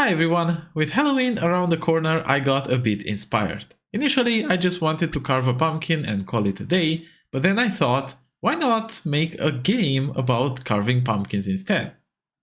Hi everyone! With Halloween around the corner, I got a bit inspired. Initially, I just wanted to carve a pumpkin and call it a day, but then I thought, why not make a game about carving pumpkins instead?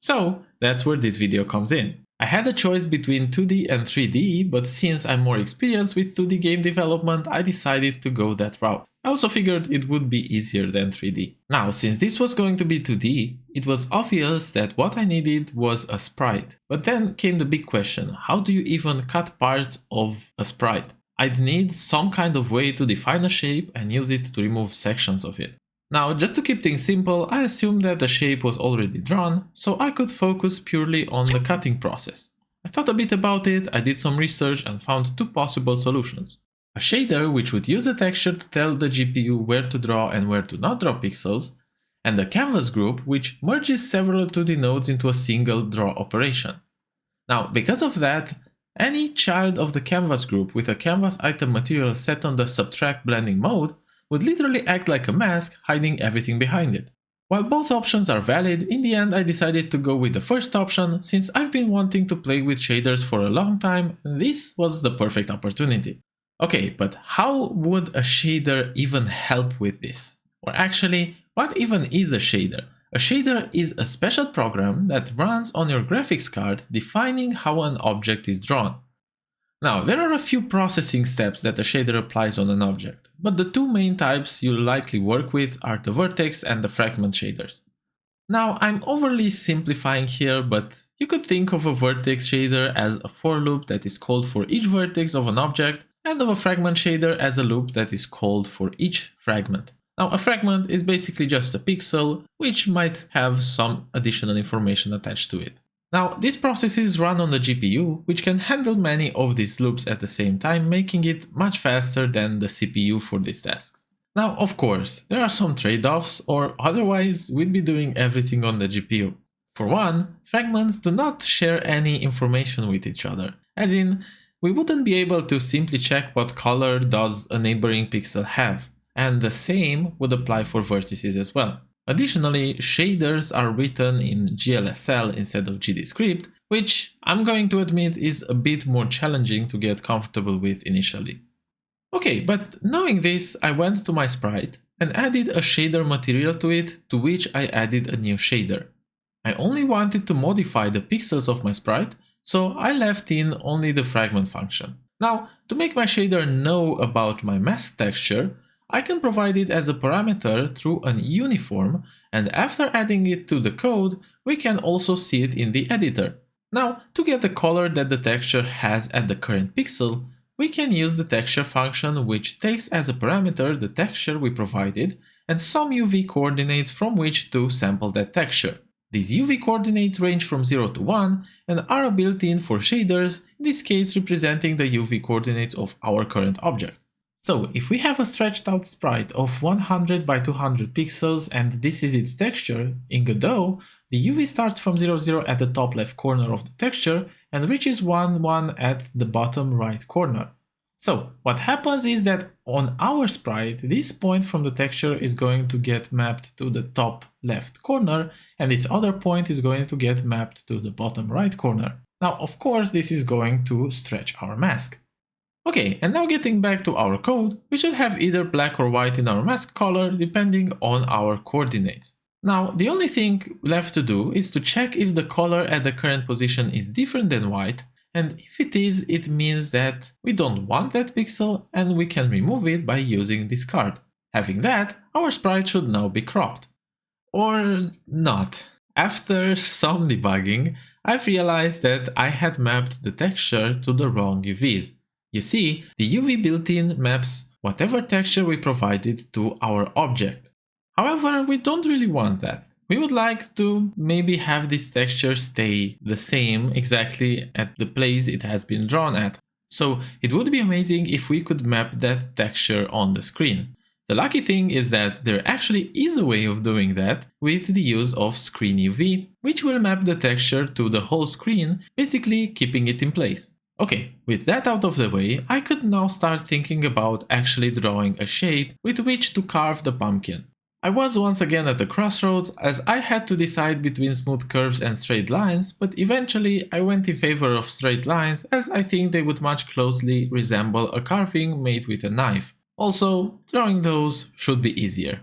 So, that's where this video comes in. I had a choice between 2D and 3D, but since I'm more experienced with 2D game development, I decided to go that route. I also figured it would be easier than 3D. Now, since this was going to be 2D, it was obvious that what I needed was a sprite. But then came the big question, how do you even cut parts of a sprite? I'd need some kind of way to define a shape and use it to remove sections of it. Now, just to keep things simple, I assumed that the shape was already drawn, so I could focus purely on the cutting process. I thought a bit about it, I did some research and found two possible solutions. A shader which would use a texture to tell the GPU where to draw and where to not draw pixels, and a canvas group which merges several 2D nodes into a single draw operation. Now, because of that, any child of the canvas group with a canvas item material set on the subtract blending mode would literally act like a mask, hiding everything behind it. While both options are valid, in the end I decided to go with the first option since I've been wanting to play with shaders for a long time and this was the perfect opportunity. Okay, but how would a shader even help with this? Or actually, what even is a shader? A shader is a special program that runs on your graphics card defining how an object is drawn. Now, there are a few processing steps that a shader applies on an object, but the two main types you'll likely work with are the vertex and the fragment shaders. Now, I'm overly simplifying here, but you could think of a vertex shader as a for loop that is called for each vertex of an object, and of a fragment shader as a loop that is called for each fragment. Now, a fragment is basically just a pixel, which might have some additional information attached to it. Now, these processes run on the GPU, which can handle many of these loops at the same time, making it much faster than the CPU for these tasks. Now, of course, there are some trade-offs, or otherwise we'd be doing everything on the GPU. For one, fragments do not share any information with each other, as in, we wouldn't be able to simply check what color does a neighboring pixel have, and the same would apply for vertices as well. Additionally, shaders are written in GLSL instead of GDScript, which I'm going to admit is a bit more challenging to get comfortable with initially. Okay, but knowing this, I went to my sprite and added a shader material to it, to which I added a new shader. I only wanted to modify the pixels of my sprite, so I left in only the fragment function. Now, to make my shader know about my mask texture, I can provide it as a parameter through an uniform, and after adding it to the code, we can also see it in the editor. Now, to get the color that the texture has at the current pixel, we can use the texture function, which takes as a parameter the texture we provided and some UV coordinates from which to sample that texture. These UV coordinates range from 0 to 1 and are built in for shaders, in this case representing the UV coordinates of our current object. So if we have a stretched out sprite of 100 by 200 pixels and this is its texture, in Godot, the UV starts from 0, 0 at the top left corner of the texture and reaches 1, 1 at the bottom right corner. So what happens is that on our sprite, this point from the texture is going to get mapped to the top left corner and this other point is going to get mapped to the bottom right corner. Now, of course, this is going to stretch our mask. Okay, and now getting back to our code, we should have either black or white in our mask color depending on our coordinates. Now, the only thing left to do is to check if the color at the current position is different than white, and if it is, it means that we don't want that pixel and we can remove it by using discard. Having that, our sprite should now be cropped. Or not. After some debugging, I've realized that I had mapped the texture to the wrong UVs. You see, the UV built-in maps whatever texture we provided to our object. However, we don't really want that. We would like to maybe have this texture stay the same exactly at the place it has been drawn at. So it would be amazing if we could map that texture on the screen. The lucky thing is that there actually is a way of doing that with the use of screen UV, which will map the texture to the whole screen, basically keeping it in place. Okay, with that out of the way, I could now start thinking about actually drawing a shape with which to carve the pumpkin. I was once again at a crossroads as I had to decide between smooth curves and straight lines, but eventually I went in favor of straight lines as I think they would much closely resemble a carving made with a knife. Also, drawing those should be easier.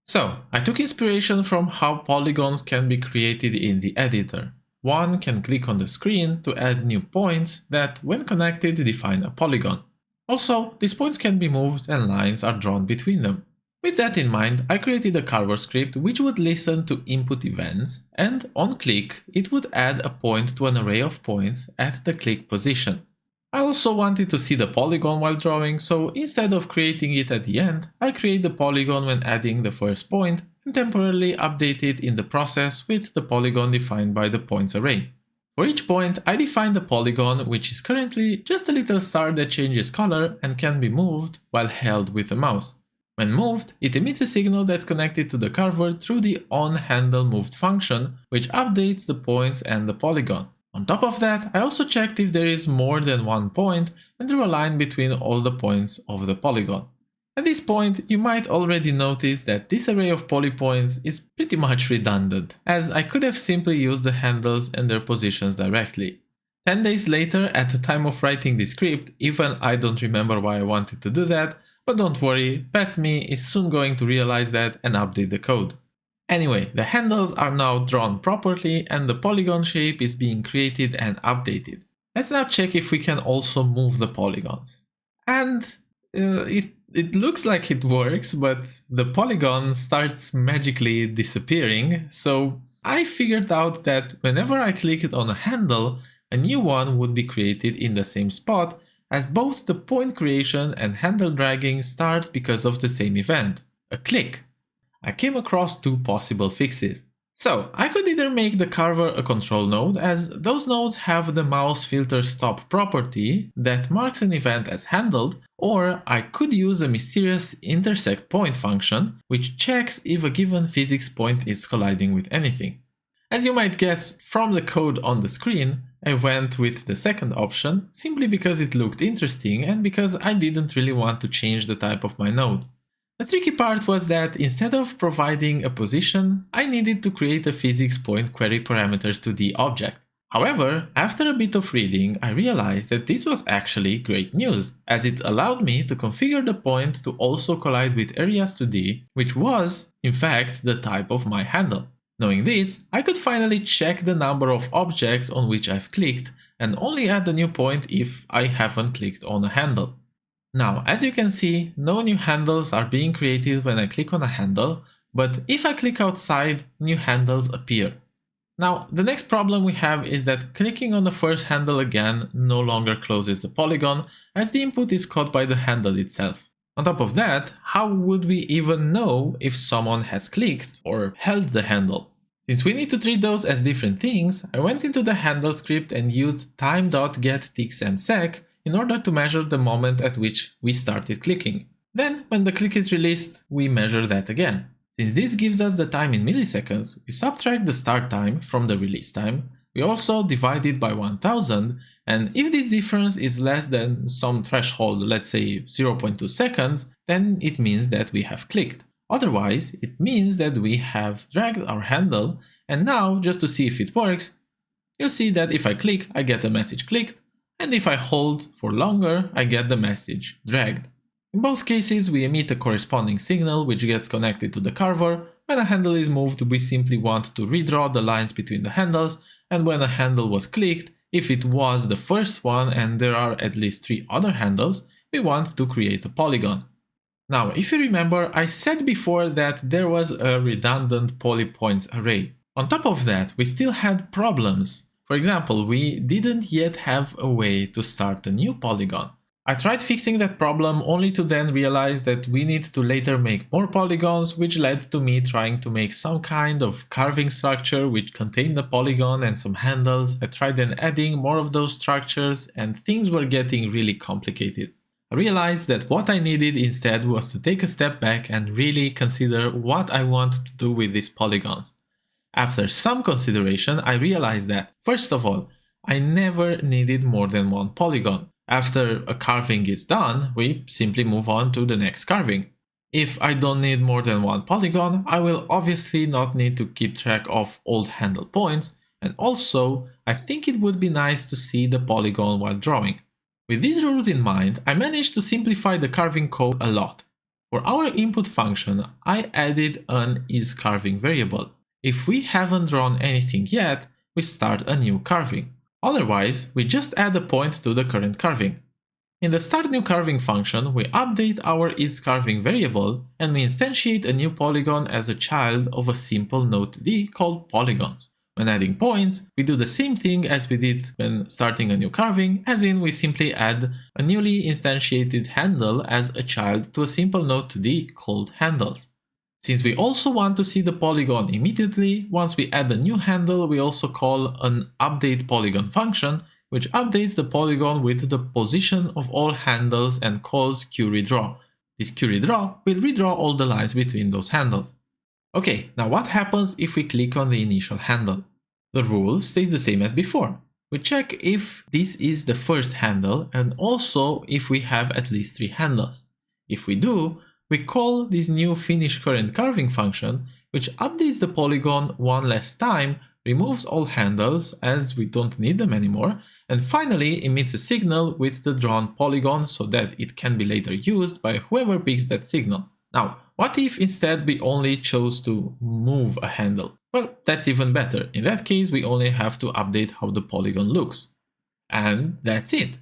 So, I took inspiration from how polygons can be created in the editor. One can click on the screen to add new points that, when connected, define a polygon. Also, these points can be moved and lines are drawn between them. With that in mind, I created a carver script which would listen to input events, and on click, it would add a point to an array of points at the click position. I also wanted to see the polygon while drawing, so instead of creating it at the end, I create the polygon when adding the first point and temporarily update it in the process with the polygon defined by the points array. For each point, I define the polygon, which is currently just a little star that changes color and can be moved while held with a mouse. When moved, it emits a signal that's connected to the carver through the onHandleMoved function, which updates the points and the polygon. On top of that, I also checked if there is more than one point and drew a line between all the points of the polygon. At this point, you might already notice that this array of polypoints is pretty much redundant, as I could have simply used the handles and their positions directly. 10 days later, at the time of writing this script, even I don't remember why I wanted to do that, but don't worry, past me is soon going to realize that and update the code. Anyway, the handles are now drawn properly and the polygon shape is being created and updated. Let's now check if we can also move the polygons. And it looks like it works, but the polygon starts magically disappearing, so I figured out that whenever I clicked on a handle, a new one would be created in the same spot, as both the point creation and handle dragging start because of the same event, a click. I came across two possible fixes. So, I could either make the carver a control node, as those nodes have the mouse filter stop property that marks an event as handled, or I could use a mysterious intersect point function, which checks if a given physics point is colliding with anything. As you might guess from the code on the screen, I went with the second option simply because it looked interesting and because I didn't really want to change the type of my node. The tricky part was that instead of providing a position, I needed to create a physics point query parameters to the object. However, after a bit of reading, I realized that this was actually great news, as it allowed me to configure the point to also collide with areas 2D, which was, in fact, the type of my handle. Knowing this, I could finally check the number of objects on which I've clicked and only add a new point if I haven't clicked on a handle. Now, as you can see, no new handles are being created when I click on a handle, but if I click outside, new handles appear. Now, the next problem we have is that clicking on the first handle again no longer closes the polygon, as the input is caught by the handle itself. On top of that, how would we even know if someone has clicked or held the handle? Since we need to treat those as different things, I went into the handle script and used time.getTixMsec in order to measure the moment at which we started clicking. Then, when the click is released, we measure that again. Since this gives us the time in milliseconds, we subtract the start time from the release time. We also divide it by 1000, and if this difference is less than some threshold, let's say 0.2 seconds, then it means that we have clicked. Otherwise, it means that we have dragged our handle, and now, just to see if it works, you'll see that if I click, I get a message clicked, and if I hold for longer, I get the message dragged. In both cases, we emit a corresponding signal which gets connected to the carver. When a handle is moved, we simply want to redraw the lines between the handles, and when a handle was clicked, if it was the first one and there are at least 3 other handles, we want to create a polygon. Now, if you remember, I said before that there was a redundant polypoints array. On top of that, we still had problems. For example, we didn't yet have a way to start a new polygon. I tried fixing that problem only to then realize that we need to later make more polygons, which led to me trying to make some kind of carving structure which contained a polygon and some handles. I tried then adding more of those structures and things were getting really complicated. I realized that what I needed instead was to take a step back and really consider what I want to do with these polygons. After some consideration, I realized that, first of all, I never needed more than one polygon. After a carving is done, we simply move on to the next carving. If I don't need more than one polygon, I will obviously not need to keep track of old handle points, and also I think it would be nice to see the polygon while drawing. With these rules in mind, I managed to simplify the carving code a lot. For our input function, I added an isCarving variable. If we haven't drawn anything yet, we start a new carving. Otherwise, we just add a point to the current carving. In the start new carving function, we update our isCarving variable and we instantiate a new polygon as a child of a simple node2d called polygons. When adding points, we do the same thing as we did when starting a new carving, as in we simply add a newly instantiated handle as a child to a simple node2d called handles. Since we also want to see the polygon immediately, once we add a new handle, we also call an update polygon function, which updates the polygon with the position of all handles and calls queryDraw. This queryDraw will redraw all the lines between those handles. Okay, now what happens if we click on the initial handle? The rule stays the same as before. We check if this is the first handle and also if we have at least 3 handles. If we do, we call this new finished_current_carving function, which updates the polygon one last time, removes all handles as we don't need them anymore, and finally emits a signal with the drawn polygon so that it can be later used by whoever picks that signal. Now, what if instead we only chose to move a handle? Well, that's even better. In that case, we only have to update how the polygon looks. And that's it.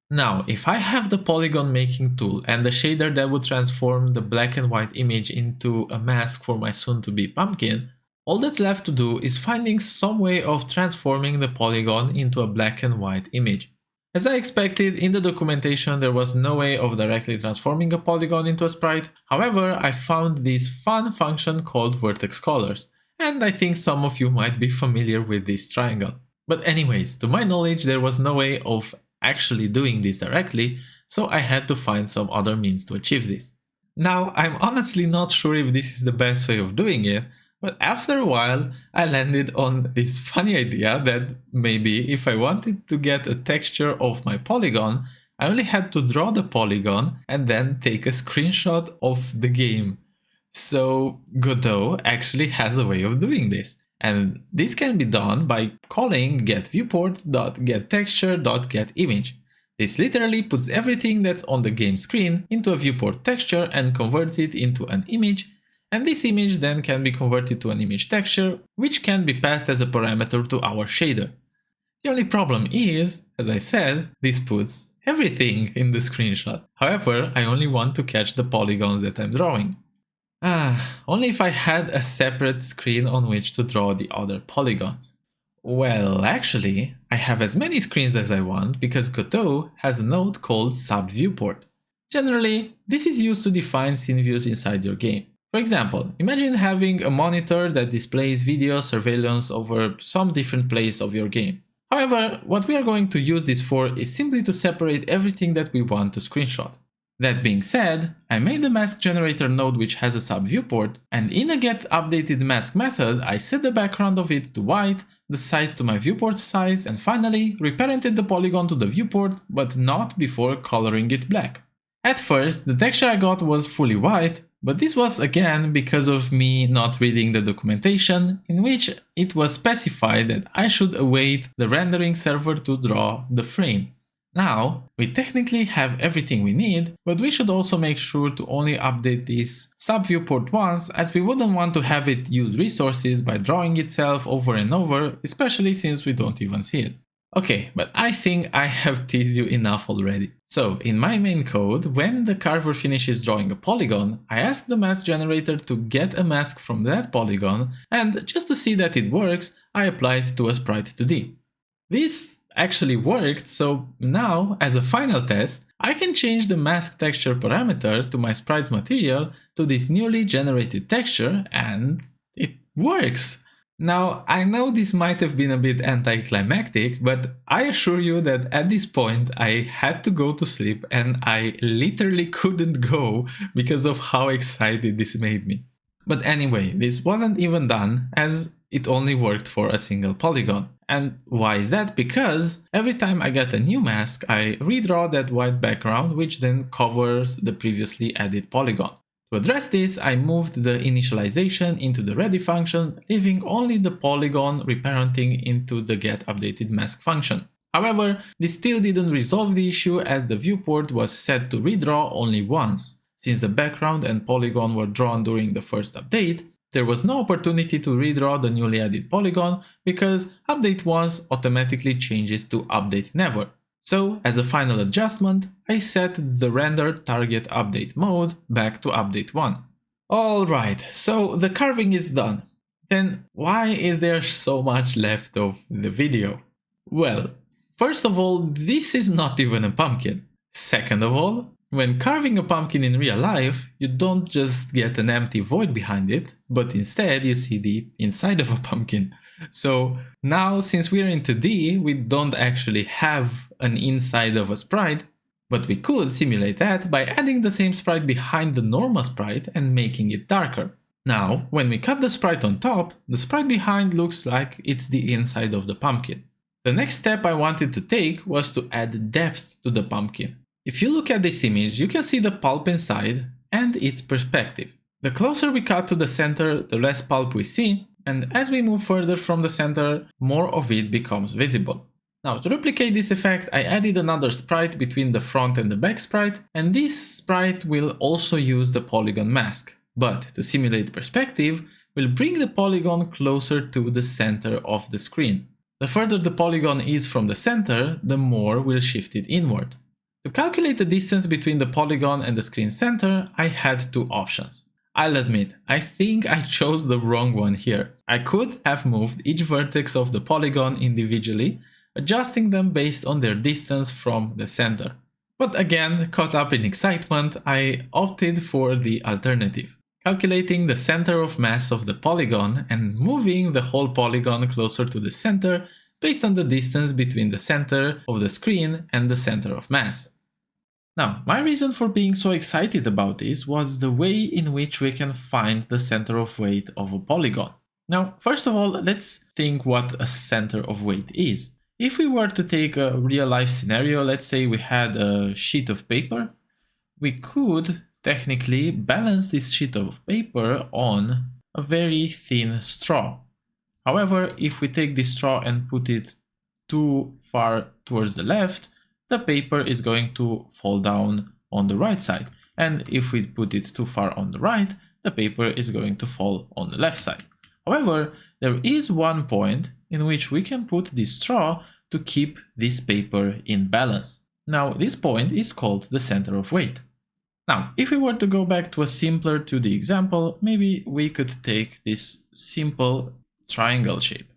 Now, if I have the polygon making tool and the shader that would transform the black and white image into a mask for my soon-to-be pumpkin, all that's left to do is finding some way of transforming the polygon into a black and white image. As I expected, in the documentation there was no way of directly transforming a polygon into a sprite. However, I found this fun function called vertex colors, and I think some of you might be familiar with this triangle. But anyways, to my knowledge there was no way of actually doing this directly, so I had to find some other means to achieve this. Now, I'm honestly not sure if this is the best way of doing it, but after a while I landed on this funny idea that maybe if I wanted to get a texture of my polygon, I only had to draw the polygon and then take a screenshot of the game. So Godot actually has a way of doing this. And this can be done by calling getViewport.getTexture.getImage. This literally puts everything that's on the game screen into a viewport texture and converts it into an image, and this image then can be converted to an image texture, which can be passed as a parameter to our shader. The only problem is, as I said, this puts everything in the screenshot. However, I only want to catch the polygons that I'm drawing. Only if I had a separate screen on which to draw the other polygons. Well, actually, I have as many screens as I want because Godot has a node called subViewport. Generally, this is used to define scene views inside your game. For example, imagine having a monitor that displays video surveillance over some different place of your game. However, what we are going to use this for is simply to separate everything that we want to screenshot. That being said, I made a mask generator node which has a subViewport, and in a getUpdatedMask method I set the background of it to white, the size to my viewport size, and finally reparented the polygon to the viewport, but not before coloring it black. At first, the texture I got was fully white, but this was again because of me not reading the documentation, in which it was specified that I should await the rendering server to draw the frame. Now, we technically have everything we need, but we should also make sure to only update this subViewport once, as we wouldn't want to have it use resources by drawing itself over and over, especially since we don't even see it. Okay, but I think I have teased you enough already. So, in my main code, when the carver finishes drawing a polygon, I ask the mask generator to get a mask from that polygon, and just to see that it works, I apply it to a sprite 2D. This actually worked, so now, as a final test, I can change the mask texture parameter to my sprite's material to this newly generated texture, and it works! Now, I know this might have been a bit anticlimactic, but I assure you that at this point I had to go to sleep and I literally couldn't go because of how excited this made me. But anyway, this wasn't even done, as it only worked for a single polygon. And why is that? Because every time I get a new mask, I redraw that white background, which then covers the previously added polygon. To To address this, I moved the initialization into the ready function, leaving only the polygon reparenting into the getUpdatedMask function. However, this still didn't resolve the issue as the viewport was set to redraw only once. Since the background and polygon were drawn during the first update, there was no opportunity to redraw the newly added polygon because update once automatically changes to update never. So, as a final adjustment, I set the render target update mode back to update 1. Alright, so the carving is done. Then why is there so much left of the video? Well, first of all, this is not even a pumpkin. Second of all, when carving a pumpkin in real life, you don't just get an empty void behind it, but instead you see the inside of a pumpkin. So now, since we're in 2D, we don't actually have an inside of a sprite, but we could simulate that by adding the same sprite behind the normal sprite and making it darker. Now, when we cut the sprite on top, the sprite behind looks like it's the inside of the pumpkin. The next step I wanted to take was to add depth to the pumpkin. If you look at this image, you can see the pulp inside and its perspective. The closer we cut to the center, the less pulp we see, and as we move further from the center, more of it becomes visible. Now, to replicate this effect, I added another sprite between the front and the back sprite, and this sprite will also use the polygon mask. But to simulate perspective, we'll bring the polygon closer to the center of the screen. The further the polygon is from the center, the more we'll shift it inward. To calculate the distance between the polygon and the screen center, I had two options. I'll admit, I think I chose the wrong one here. I could have moved each vertex of the polygon individually, adjusting them based on their distance from the center. But again, caught up in excitement, I opted for the alternative, calculating the center of mass of the polygon and moving the whole polygon closer to the center based on the distance between the center of the screen and the center of mass. Now, my reason for being so excited about this was the way in which we can find the center of weight of a polygon. Now, first of all, let's think what a center of weight is. If we were to take a real-life scenario, let's say we had a sheet of paper, we could technically balance this sheet of paper on a very thin straw. However, if we take this straw and put it too far towards the left, the paper is going to fall down on the right side. And if we put it too far on the right, the paper is going to fall on the left side. However, there is one point in which we can put this straw to keep this paper in balance. Now, this point is called the center of weight. Now, if we were to go back to a simpler 2D example, maybe we could take this simple triangle shape.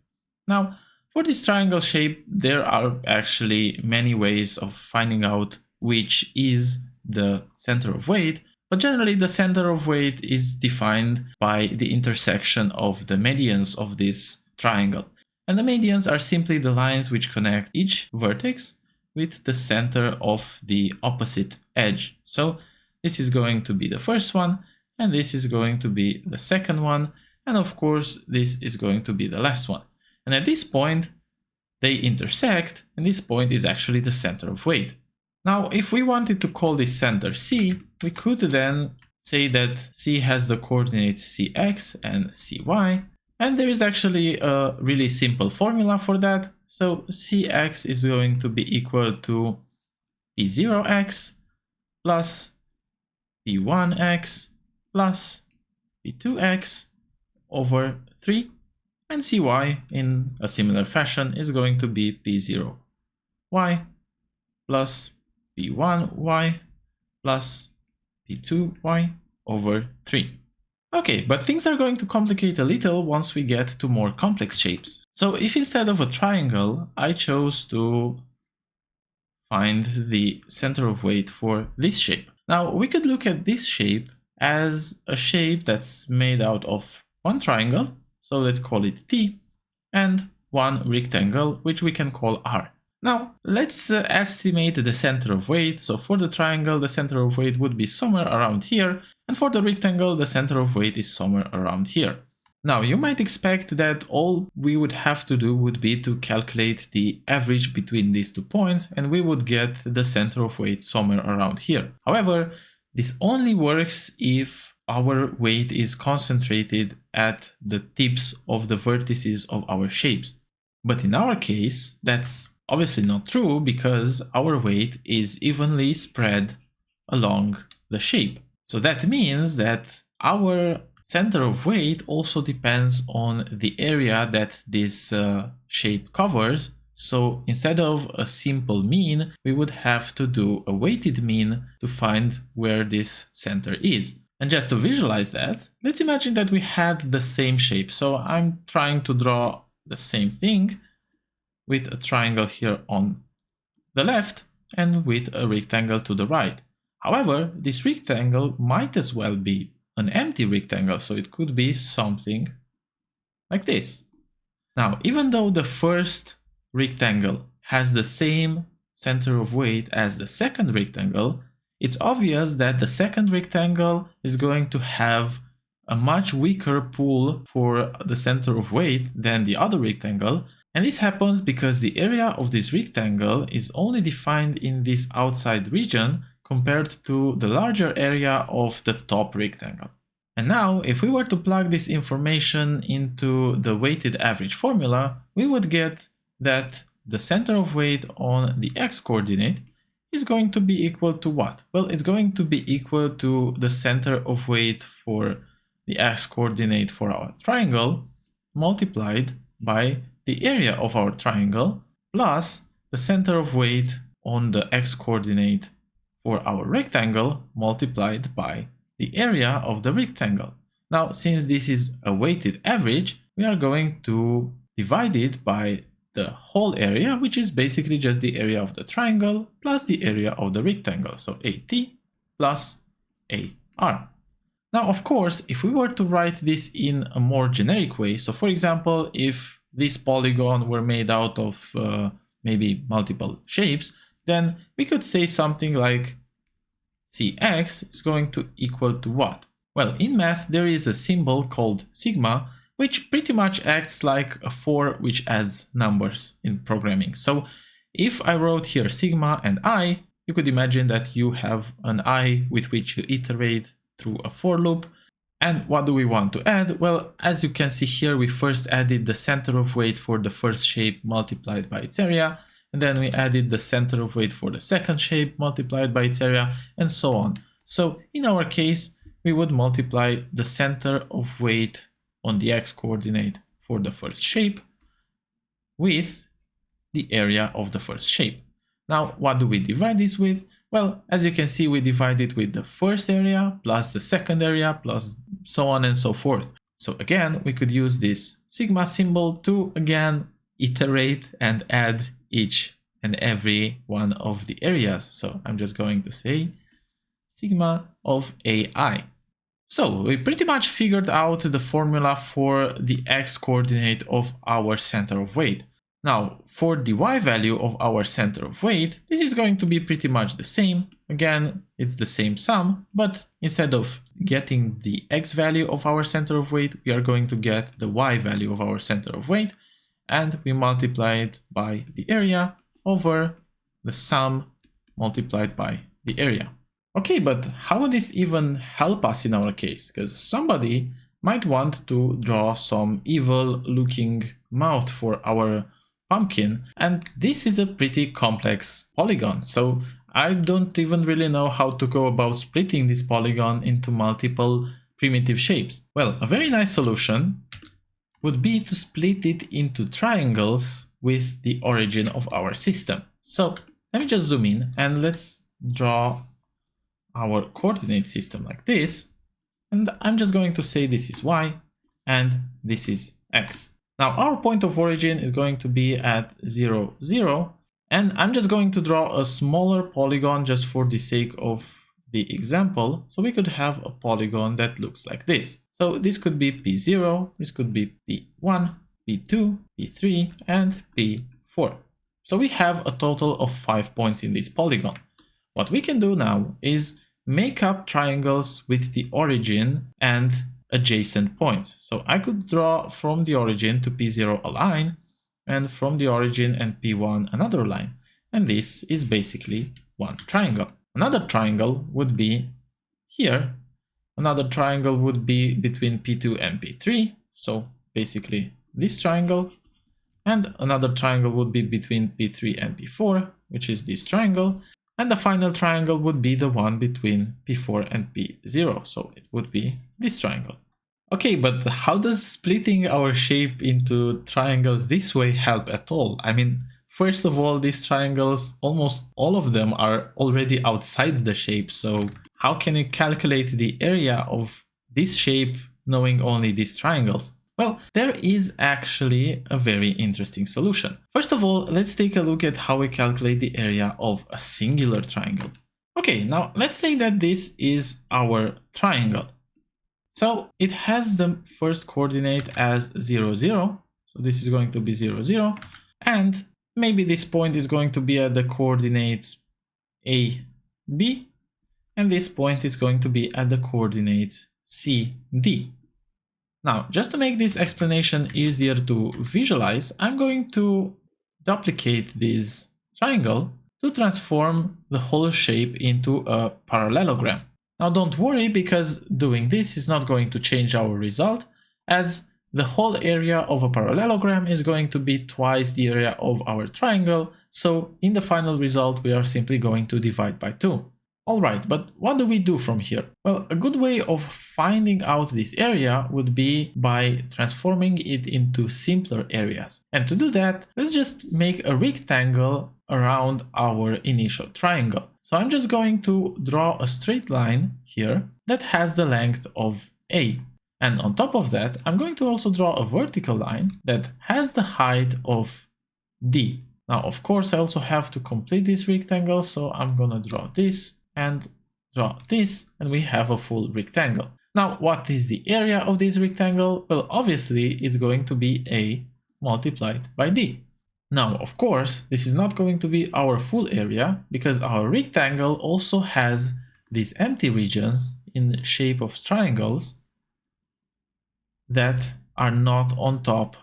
Now, for this triangle shape, there are actually many ways of finding out which is the center of weight, but generally the center of weight is defined by the intersection of the medians of this triangle. And the medians are simply the lines which connect each vertex with the center of the opposite edge. So this is going to be the first one, and this is going to be the second one, and of course this is going to be the last one. And at this point, they intersect, and this point is actually the center of weight. Now, if we wanted to call this center C, we could then say that C has the coordinates Cx and Cy, and there is actually a really simple formula for that. So Cx is going to be equal to P0x plus P1x plus P2x over 3. And Cy, in a similar fashion, is going to be P0y plus P1y plus P2y over 3. Okay, but things are going to complicate a little once we get to more complex shapes. So if instead of a triangle, I chose to find the center of weight for this shape. Now, we could look at this shape as a shape that's made out of one triangle, so let's call it T, and one rectangle, which we can call R. Now, let's estimate the center of weight. So for the triangle, the center of weight would be somewhere around here, and for the rectangle, the center of weight is somewhere around here. Now, you might expect that all we would have to do would be to calculate the average between these 2 points, and we would get the center of weight somewhere around here. However, this only works if our weight is concentrated at the tips of the vertices of our shapes. But in our case, that's obviously not true because our weight is evenly spread along the shape. So that means that our center of weight also depends on the area that this shape covers. So instead of a simple mean, we would have to do a weighted mean to find where this center is. And just to visualize that, let's imagine that we had the same shape. So I'm trying to draw the same thing with a triangle here on the left and with a rectangle to the right. However, this rectangle might as well be an empty rectangle, so it could be something like this. Now, even though the first rectangle has the same center of weight as the second rectangle, it's obvious that the second rectangle is going to have a much weaker pull for the center of weight than the other rectangle. And this happens because the area of this rectangle is only defined in this outside region compared to the larger area of the top rectangle. And now, if we were to plug this information into the weighted average formula, we would get that the center of weight on the x-coordinate is going to be equal to what? Well, it's going to be equal to the center of weight for the x-coordinate for our triangle multiplied by the area of our triangle plus the center of weight on the x-coordinate for our rectangle multiplied by the area of the rectangle. Now, since this is a weighted average, we are going to divide it by the whole area, which is basically just the area of the triangle plus the area of the rectangle. So AT plus AR. Now, of course, if we were to write this in a more generic way, so for example, if this polygon were made out of maybe multiple shapes, then we could say something like Cx is going to equal to what? Well, in math, there is a symbol called sigma, which pretty much acts like a 4 which adds numbers in programming. So if I wrote here sigma and I, you could imagine that you have an I with which you iterate through a for loop. And what do we want to add? Well, as you can see here, we first added the center of weight for the first shape multiplied by its area, and then we added the center of weight for the second shape multiplied by its area, and so on. So in our case, we would multiply the center of weight on the x-coordinate for the first shape with the area of the first shape. Now, what do we divide this with? Well, as you can see, we divide it with the first area plus the second area plus so on and so forth. So again, we could use this sigma symbol to again iterate and add each and every one of the areas. So I'm just going to say sigma of AI. So we pretty much figured out the formula for the x-coordinate of our center of weight. Now, for the y value of our center of weight, this is going to be pretty much the same. Again, it's the same sum, but instead of getting the x value of our center of weight, we are going to get the y value of our center of weight, and we multiply it by the area over the sum multiplied by the area. Okay, but how would this even help us in our case? Because somebody might want to draw some evil looking mouth for our pumpkin, and this is a pretty complex polygon. So I don't even really know how to go about splitting this polygon into multiple primitive shapes. Well, a very nice solution would be to split it into triangles with the origin of our system. So let me just zoom in and let's draw our coordinate system like this, and I'm just going to say this is y and this is x. Now our point of origin is going to be at 0, 0, and I'm just going to draw a smaller polygon just for the sake of the example. So we could have a polygon that looks like this. So this could be P0, this could be P1, P2, P3, and P4. So we have a total of 5 points in this polygon. What we can do now is make up triangles with the origin and adjacent points. So I could draw from the origin to P0 a line, and from the origin and P1 another line. And this is basically one triangle. Another triangle would be here, Another triangle would be between P2 and P3, so basically this triangle. And another triangle would be between P3 and P4, which is this triangle. And the final triangle would be the one between P4 and P0, so it would be this triangle. Okay, but how does splitting our shape into triangles this way help at all? I mean, first of all, these triangles, almost all of them are already outside the shape, so how can you calculate the area of this shape knowing only these triangles? Well, there is actually a very interesting solution. First of all, let's take a look at how we calculate the area of a singular triangle. Okay, now let's say that this is our triangle. So it has the first coordinate as 0, 0. So this is going to be 0, 0. And maybe this point is going to be at the coordinates A, B. And this point is going to be at the coordinates C, D. Now, just to make this explanation easier to visualize, I'm going to duplicate this triangle to transform the whole shape into a parallelogram. Now don't worry, because doing this is not going to change our result, as the whole area of a parallelogram is going to be twice the area of our triangle, so in the final result we are simply going to divide by 2. Alright, but what do we do from here? Well, a good way of finding out this area would be by transforming it into simpler areas. And to do that, let's just make a rectangle around our initial triangle. So I'm just going to draw a straight line here that has the length of A. And on top of that, I'm going to also draw a vertical line that has the height of D. Now, of course, I also have to complete this rectangle, so I'm gonna draw this and draw this, and we have a full rectangle. Now, what is the area of this rectangle? Well, obviously, it's going to be A multiplied by D. Now, of course, this is not going to be our full area, because our rectangle also has these empty regions in shape of triangles that are not on top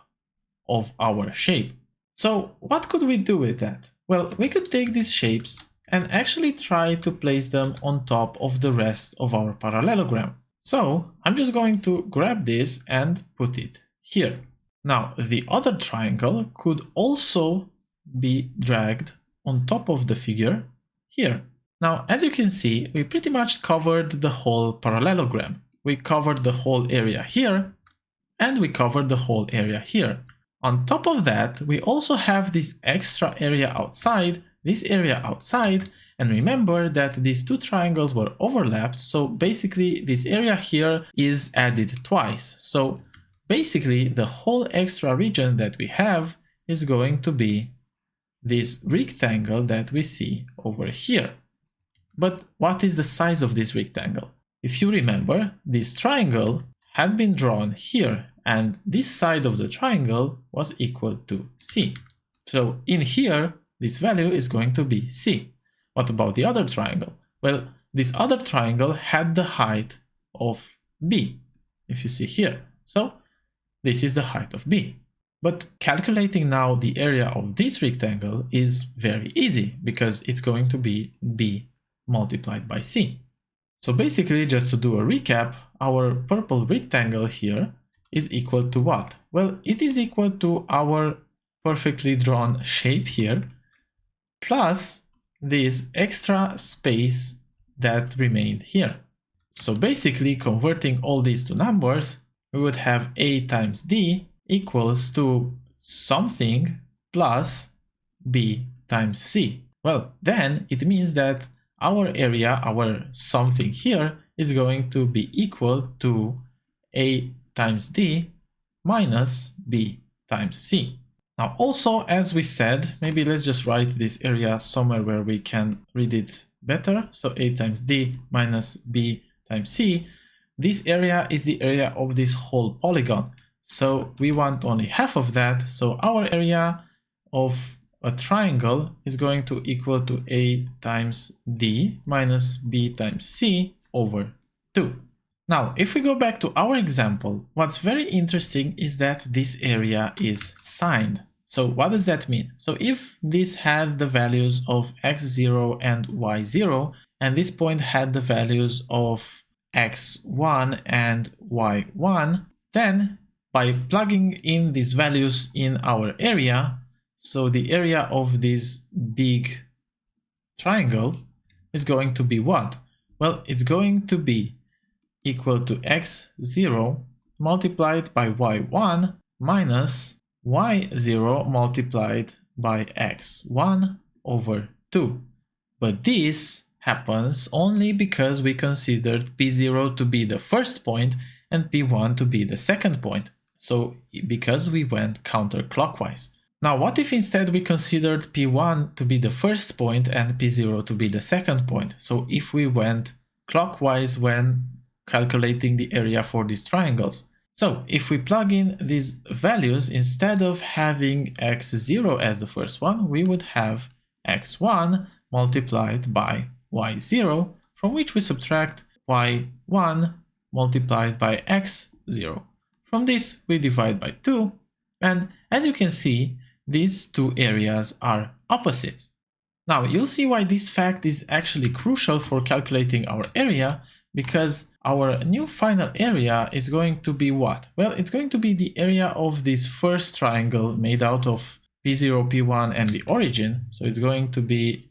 of our shape. So what could we do with that? Well, we could take these shapes and actually try to place them on top of the rest of our parallelogram. So I'm just going to grab this and put it here. Now, the other triangle could also be dragged on top of the figure here. Now, as you can see, we pretty much covered the whole parallelogram. We covered the whole area here, and we covered the whole area here. On top of that, we also have this extra area outside, this area outside, and remember that these two triangles were overlapped, so basically this area here is added twice. So basically the whole extra region that we have is going to be this rectangle that we see over here. But what is the size of this rectangle? If you remember, this triangle had been drawn here, and this side of the triangle was equal to C. So in here, this value is going to be C. What about the other triangle? Well, this other triangle had the height of B, if you see here. So this is the height of B. But calculating now the area of this rectangle is very easy, because it's going to be B multiplied by C. So basically, just to do a recap, our purple rectangle here is equal to what? Well, it is equal to our perfectly drawn shape here, plus this extra space that remained here. So basically, converting all these to numbers, we would have A times D equals to something plus B times C. Well, then it means that our area, our something here, is going to be equal to A times D minus B times C. Now also, as we said, maybe let's just write this area somewhere where we can read it better. So A times D minus B times C. This area is the area of this whole polygon. So we want only half of that. So our area of a triangle is going to equal to A times D minus B times C over 2. Now, if we go back to our example, what's very interesting is that this area is signed. So what does that mean? So if this had the values of x0 and y0, and this point had the values of x1 and y1. Then by plugging in these values in our area, so the area of this big triangle is going to be what? Well, it's going to be equal to x0 multiplied by y1 minus y0 multiplied by x1 over 2. But this happens only because we considered p0 to be the first point and p1 to be the second point. So because we went counterclockwise. Now what if instead we considered p1 to be the first point and p0 to be the second point? So if we went clockwise when calculating the area for these triangles. So if we plug in these values, instead of having x0 as the first one, we would have x1 multiplied by y0, from which we subtract y1 multiplied by x0. From this we divide by 2, and as you can see, these two areas are opposites. Now you'll see why this fact is actually crucial for calculating our area, because our new final area is going to be what? Well, it's going to be the area of this first triangle made out of p0, p1 and the origin. So it's going to be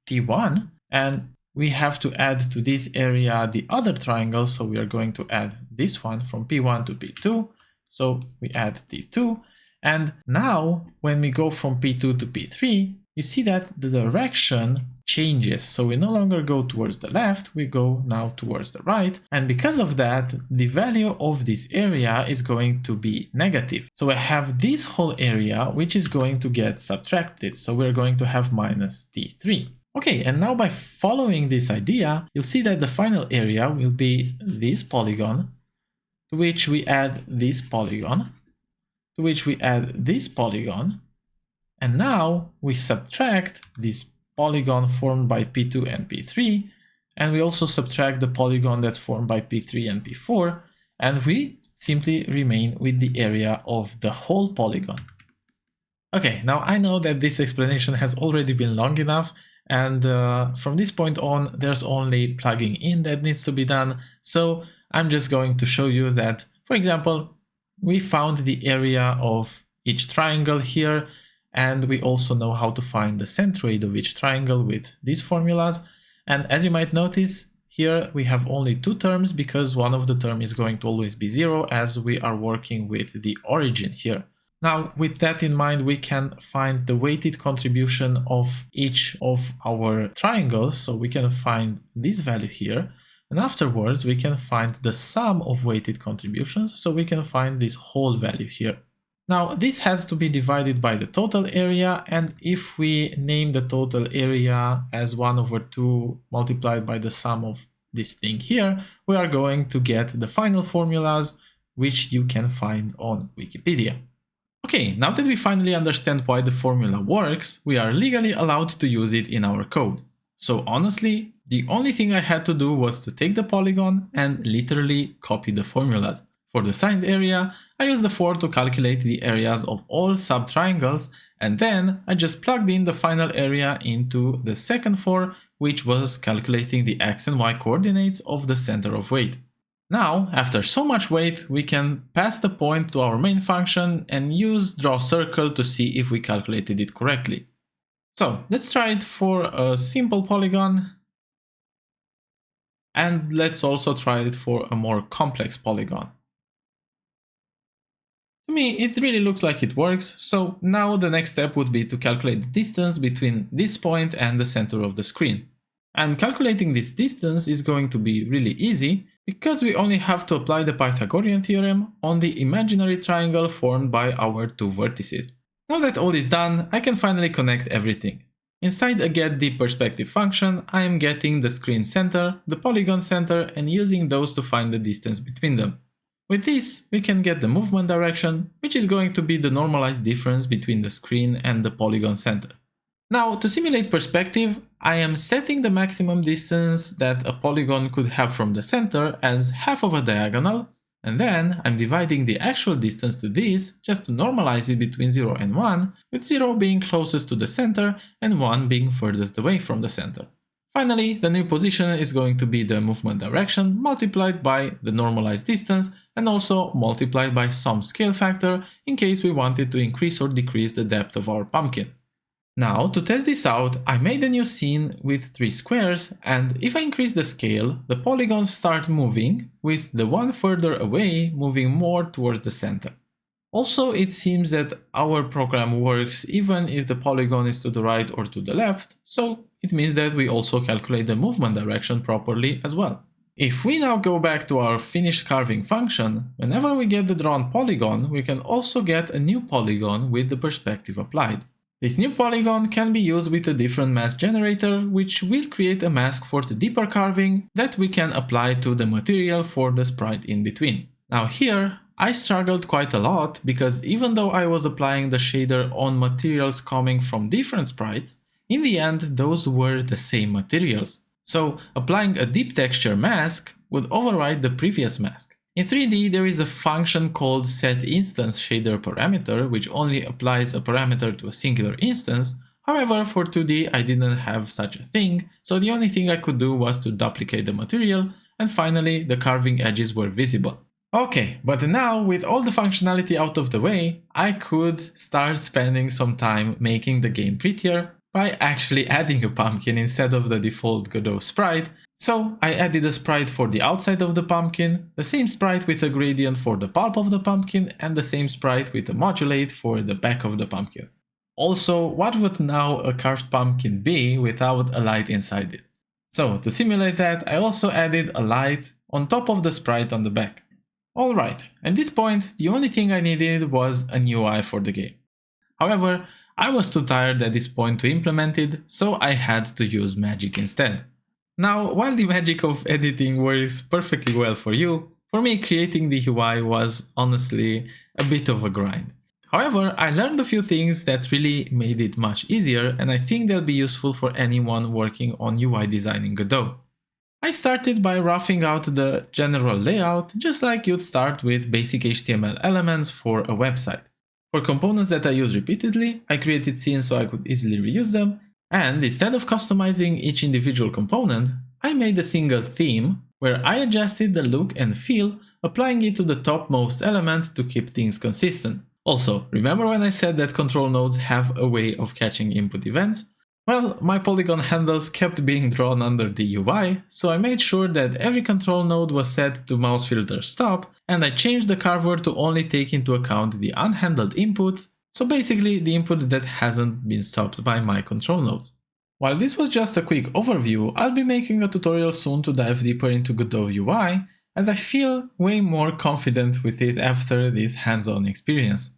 t1, and we have to add to this area the other triangle, so we are going to add this one from p1 to p2. So we add t2, and now when we go from p2 to p3, you see that the direction changes. So we no longer go towards the left, we go now towards the right. And because of that, the value of this area is going to be negative. So I have this whole area, which is going to get subtracted. So we're going to have minus t3. Okay, and now by following this idea, you'll see that the final area will be this polygon, to which we add this polygon, to which we add this polygon. And now we subtract this polygon formed by P2 and P3, and we also subtract the polygon that's formed by P3 and P4, and we simply remain with the area of the whole polygon. Okay, now I know that this explanation has already been long enough, and from this point on, there's only plugging in that needs to be done. So I'm just going to show you that, for example, we found the area of each triangle here, and we also know how to find the centroid of each triangle with these formulas. And as you might notice, here we have only two terms because one of the terms is going to always be 0 as we are working with the origin here. Now, with that in mind, we can find the weighted contribution of each of our triangles. So we can find this value here, and afterwards we can find the sum of weighted contributions. So we can find this whole value here. Now, this has to be divided by the total area, and if we name the total area as 1/2 multiplied by the sum of this thing here, we are going to get the final formulas, which you can find on Wikipedia. Okay, now that we finally understand why the formula works, we are legally allowed to use it in our code. So honestly, the only thing I had to do was to take the polygon and literally copy the formulas. For the signed area, I used the for to calculate the areas of all subtriangles, and then I just plugged in the final area into the second for, which was calculating the x and y coordinates of the center of weight. Now, after so much weight, we can pass the point to our main function and use draw circle to see if we calculated it correctly. So let's try it for a simple polygon, and let's also try it for a more complex polygon. To me, it really looks like it works, so now the next step would be to calculate the distance between this point and the center of the screen. And calculating this distance is going to be really easy, because we only have to apply the Pythagorean theorem on the imaginary triangle formed by our two vertices. Now that all is done, I can finally connect everything. Inside a getDPerspective function, I am getting the screen center, the polygon center, and using those to find the distance between them. With this, we can get the movement direction, which is going to be the normalized difference between the screen and the polygon center. Now, to simulate perspective, I am setting the maximum distance that a polygon could have from the center as half of a diagonal, and then I'm dividing the actual distance to this just to normalize it between 0 and 1, with 0 being closest to the center and 1 being furthest away from the center. Finally, the new position is going to be the movement direction multiplied by the normalized distance and also multiplied by some scale factor in case we wanted to increase or decrease the depth of our pumpkin. Now, to test this out, I made a new scene with 3 squares, and if I increase the scale, the polygons start moving, with the one further away moving more towards the center. Also, it seems that our program works even if the polygon is to the right or to the left, so it means that we also calculate the movement direction properly as well. If we now go back to our finished carving function, whenever we get the drawn polygon, we can also get a new polygon with the perspective applied. This new polygon can be used with a different mask generator, which will create a mask for the deeper carving that we can apply to the material for the sprite in between. Now here, I struggled quite a lot because even though I was applying the shader on materials coming from different sprites, in the end those were the same materials. So applying a deep texture mask would override the previous mask. In 3D there is a function called setInstanceShaderParameter which only applies a parameter to a singular instance. However, for 2D I didn't have such a thing, so the only thing I could do was to duplicate the material, and finally the carving edges were visible. Okay, but now with all the functionality out of the way, I could start spending some time making the game prettier by actually adding a pumpkin instead of the default Godot sprite. So I added a sprite for the outside of the pumpkin, the same sprite with a gradient for the pulp of the pumpkin, and the same sprite with a modulate for the back of the pumpkin. Also, what would now a carved pumpkin be without a light inside it? So to simulate that, I also added a light on top of the sprite on the back. Alright, at this point, the only thing I needed was a new UI for the game. However, I was too tired at this point to implement it, so I had to use magic instead. Now, while the magic of editing works perfectly well for you, for me creating the UI was honestly a bit of a grind. However, I learned a few things that really made it much easier, and I think they'll be useful for anyone working on UI design in Godot. I started by roughing out the general layout, just like you'd start with basic HTML elements for a website. For components that I use repeatedly, I created scenes so I could easily reuse them, and instead of customizing each individual component, I made a single theme where I adjusted the look and feel, applying it to the topmost element to keep things consistent. Also, remember when I said that control nodes have a way of catching input events? Well, my polygon handles kept being drawn under the UI, so I made sure that every control node was set to mouse filter stop, and I changed the carver to only take into account the unhandled input, so basically the input that hasn't been stopped by my control nodes. While this was just a quick overview, I'll be making a tutorial soon to dive deeper into Godot UI, as I feel way more confident with it after this hands-on experience.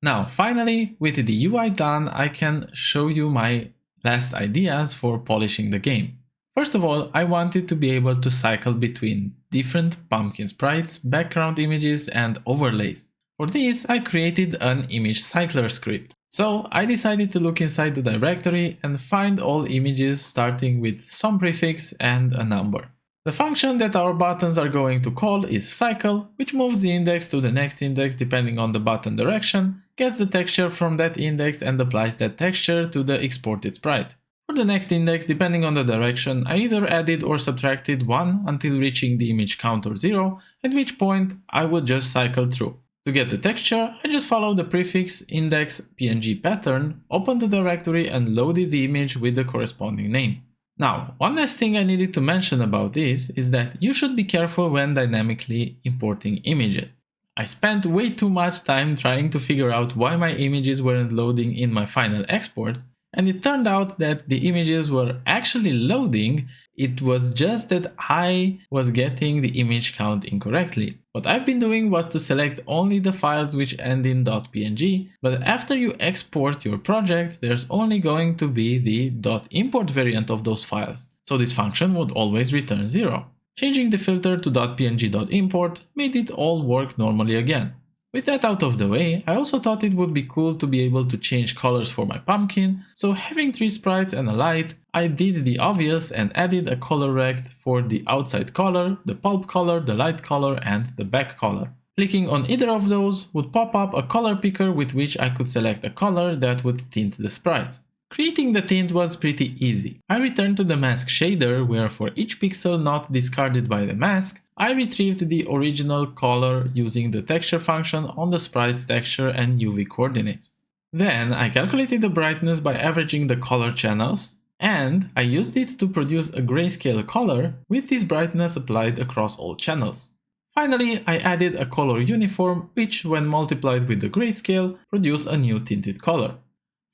Now, finally, with the UI done, I can show you my last ideas for polishing the game. First of all, I wanted to be able to cycle between different pumpkin sprites, background images, and overlays. For this, I created an image cycler script. So I decided to look inside the directory and find all images starting with some prefix and a number. The function that our buttons are going to call is cycle, which moves the index to the next index depending on the button direction, gets the texture from that index and applies that texture to the exported sprite. For the next index, depending on the direction, I either added or subtracted 1 until reaching the image count or 0, at which point I would just cycle through. To get the texture, I just followed the prefix index png pattern, opened the directory and loaded the image with the corresponding name. Now, one last thing I needed to mention about this is that you should be careful when dynamically importing images. I spent way too much time trying to figure out why my images weren't loading in my final export, and it turned out that the images were actually loading, it was just that I was getting the image count incorrectly. What I've been doing was to select only the files which end in .png, but after you export your project, there's only going to be the .import variant of those files, so this function would always return 0. Changing the filter to .png.import made it all work normally again. With that out of the way, I also thought it would be cool to be able to change colors for my pumpkin, so having 3 sprites and a light, I did the obvious and added a color rect for the outside color, the pulp color, the light color, and the back color. Clicking on either of those would pop up a color picker with which I could select a color that would tint the sprites. Creating the tint was pretty easy. I returned to the mask shader where for each pixel not discarded by the mask, I retrieved the original color using the texture function on the sprite's texture and UV coordinates. Then I calculated the brightness by averaging the color channels, and I used it to produce a grayscale color with this brightness applied across all channels. Finally, I added a color uniform which, when multiplied with the grayscale, produced a new tinted color.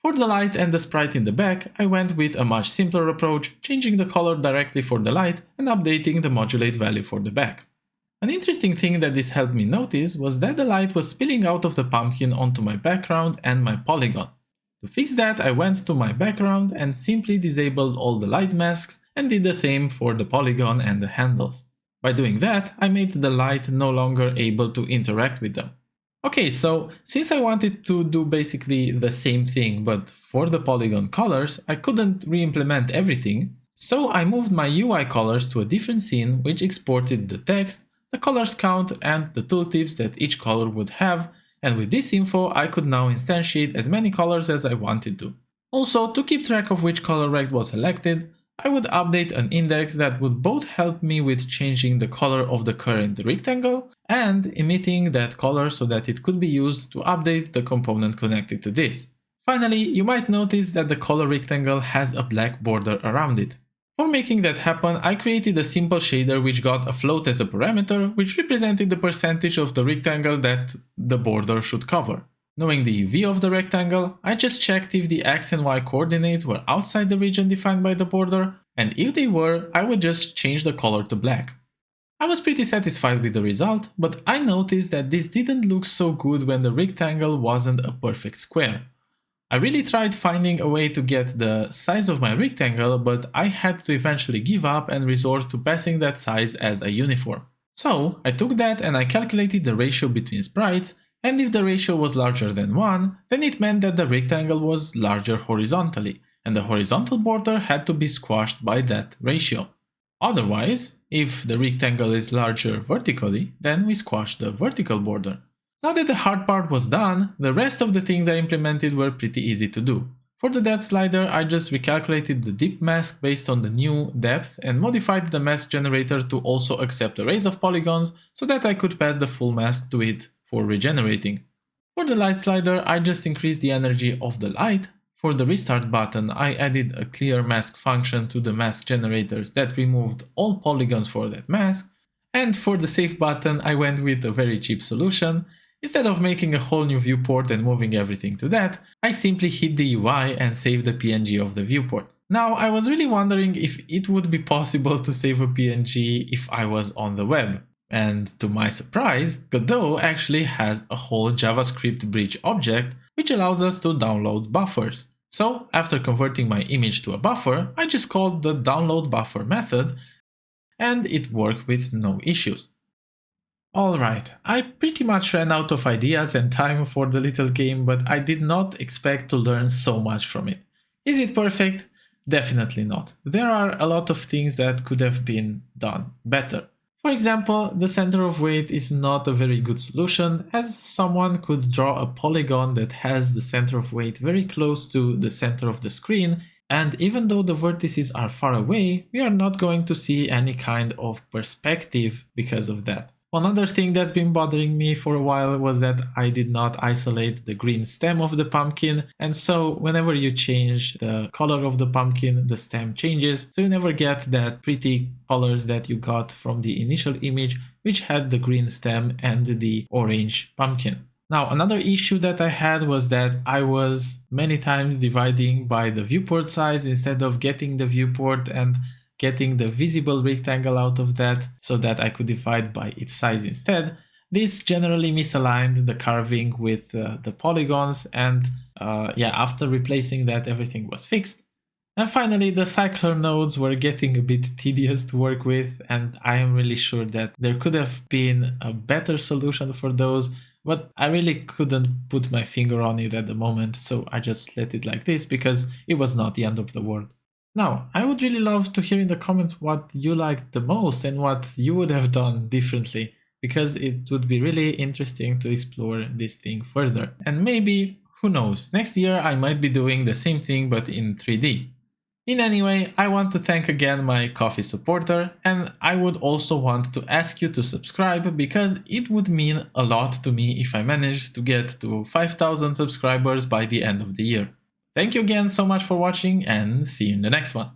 For the light and the sprite in the back, I went with a much simpler approach, changing the color directly for the light and updating the modulate value for the back. An interesting thing that this helped me notice was that the light was spilling out of the pumpkin onto my background and my polygon. To fix that, I went to my background and simply disabled all the light masks and did the same for the polygon and the handles. By doing that, I made the light no longer able to interact with them. Okay, so since I wanted to do basically the same thing but for the polygon colors, I couldn't re-implement everything, so I moved my UI colors to a different scene which exported the text, the colors count and the tooltips that each color would have, and with this info I could now instantiate as many colors as I wanted to. Also, to keep track of which color rect was selected, I would update an index that would both help me with changing the color of the current rectangle and emitting that color so that it could be used to update the component connected to this. Finally, you might notice that the color rectangle has a black border around it. For making that happen, I created a simple shader which got a float as a parameter, which represented the percentage of the rectangle that the border should cover. Knowing the UV of the rectangle, I just checked if the X and Y coordinates were outside the region defined by the border, and if they were, I would just change the color to black. I was pretty satisfied with the result, but I noticed that this didn't look so good when the rectangle wasn't a perfect square. I really tried finding a way to get the size of my rectangle, but I had to eventually give up and resort to passing that size as a uniform. So I took that and I calculated the ratio between sprites, and if the ratio was larger than 1, then it meant that the rectangle was larger horizontally, and the horizontal border had to be squashed by that ratio. Otherwise, if the rectangle is larger vertically, then we squash the vertical border. Now that the hard part was done, the rest of the things I implemented were pretty easy to do. For the depth slider, I just recalculated the dip mask based on the new depth and modified the mask generator to also accept arrays of polygons so that I could pass the full mask to it for regenerating. For the light slider, I just increased the energy of the light. For the restart button, I added a clear mask function to the mask generators that removed all polygons for that mask. And for the save button, I went with a very cheap solution. Instead of making a whole new viewport and moving everything to that, I simply hit the UI and saved the PNG of the viewport. Now, I was really wondering if it would be possible to save a PNG if I was on the web. And to my surprise, Godot actually has a whole JavaScript bridge object which allows us to download buffers. So after converting my image to a buffer, I just called the download buffer method and it worked with no issues. Alright, I pretty much ran out of ideas and time for the little game, but I did not expect to learn so much from it. Is it perfect? Definitely not. There are a lot of things that could have been done better. For example, the center of weight is not a very good solution, as someone could draw a polygon that has the center of weight very close to the center of the screen, and even though the vertices are far away, we are not going to see any kind of perspective because of that. Another thing that's been bothering me for a while was that I did not isolate the green stem of the pumpkin, and so whenever you change the color of the pumpkin, the stem changes, so you never get that pretty colors that you got from the initial image, which had the green stem and the orange pumpkin. Now, another issue that I had was that I was many times dividing by the viewport size instead of getting the viewport and getting the visible rectangle out of that so that I could divide by its size instead. This generally misaligned the carving with the polygons, and after replacing that, everything was fixed. And finally, the cycler nodes were getting a bit tedious to work with, and I am really sure that there could have been a better solution for those, but I really couldn't put my finger on it at the moment, so I just let it like this because it was not the end of the world. Now, I would really love to hear in the comments what you liked the most and what you would have done differently, because it would be really interesting to explore this thing further. And maybe, Who knows, next year I might be doing the same thing but in 3D. In any way, I want to thank again my Ko-fi supporter, and I would also want to ask you to subscribe because it would mean a lot to me if I manage to get to 5,000 subscribers by the end of the year. Thank you again so much for watching and see you in the next one.